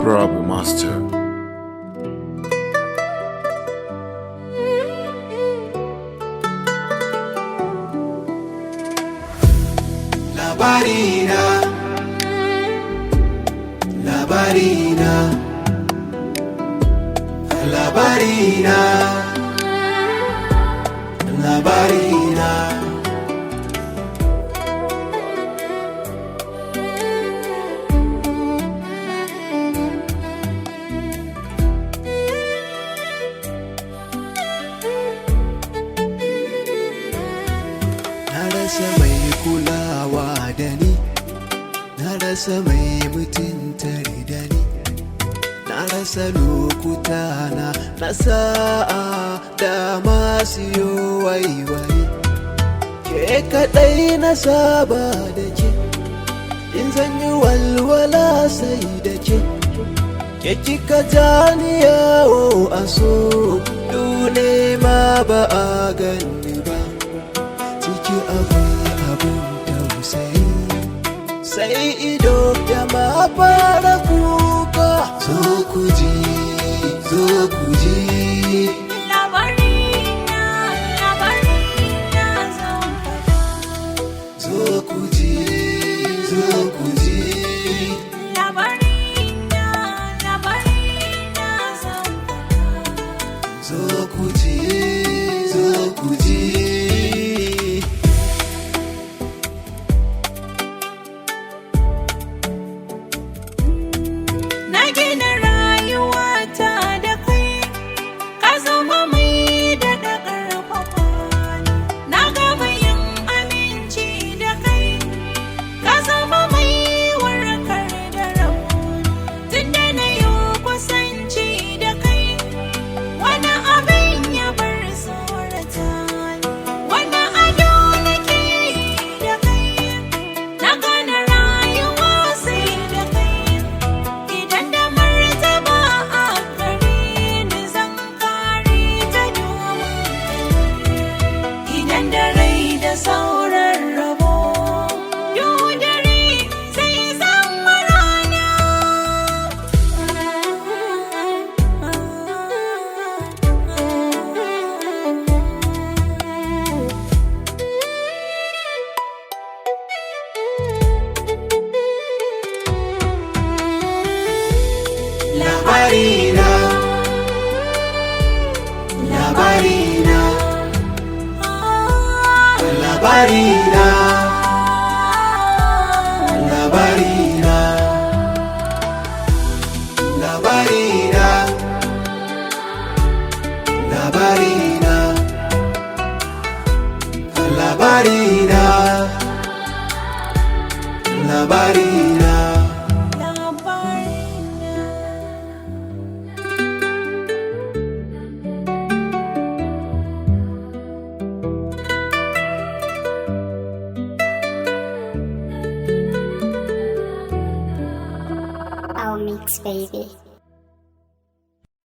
Bravo Master. Labarina, Labarina, Labarina, Labarina. Na rasa mai kulawa da ni, na rasa mai mutunta da ni, na rasa lokuta na sa'a da masu yo waiwaye. Ke kaɗai na saba da ke, in zan yi walwala sai da ke. Ke kika ja ni yawo a so, dune ma ba a gani ba. Ciki akwai abin tausayi, sai ido da ma fara kuka. Zo ku ji, zo ku ji. Labarina, Labarina zan faɗa. Zo ku ji, zo ku ji. Labarina, Labarina zan faɗa. Zo ku ji, zo ku ji. Na gina rayuwata da kai, ka zama mai daɗa ƙarfafa ni. Na gama yin aminci da kai, ka zama mai warkar da rauni. Tunda na yi kusanci da kai, wani abin ya bar tsorata ni. Wani ado nake yi da kai, na gane rayuwa sai da kai. Idan da martaba a gare ni zan kare ta domin kai. Idan da rai da sauran rabo, yau dare sai zama rana. Labarina, Labarina, Labarina, Labarina, Labarina, Labarina, Labarina, Labarina. Our mix, baby.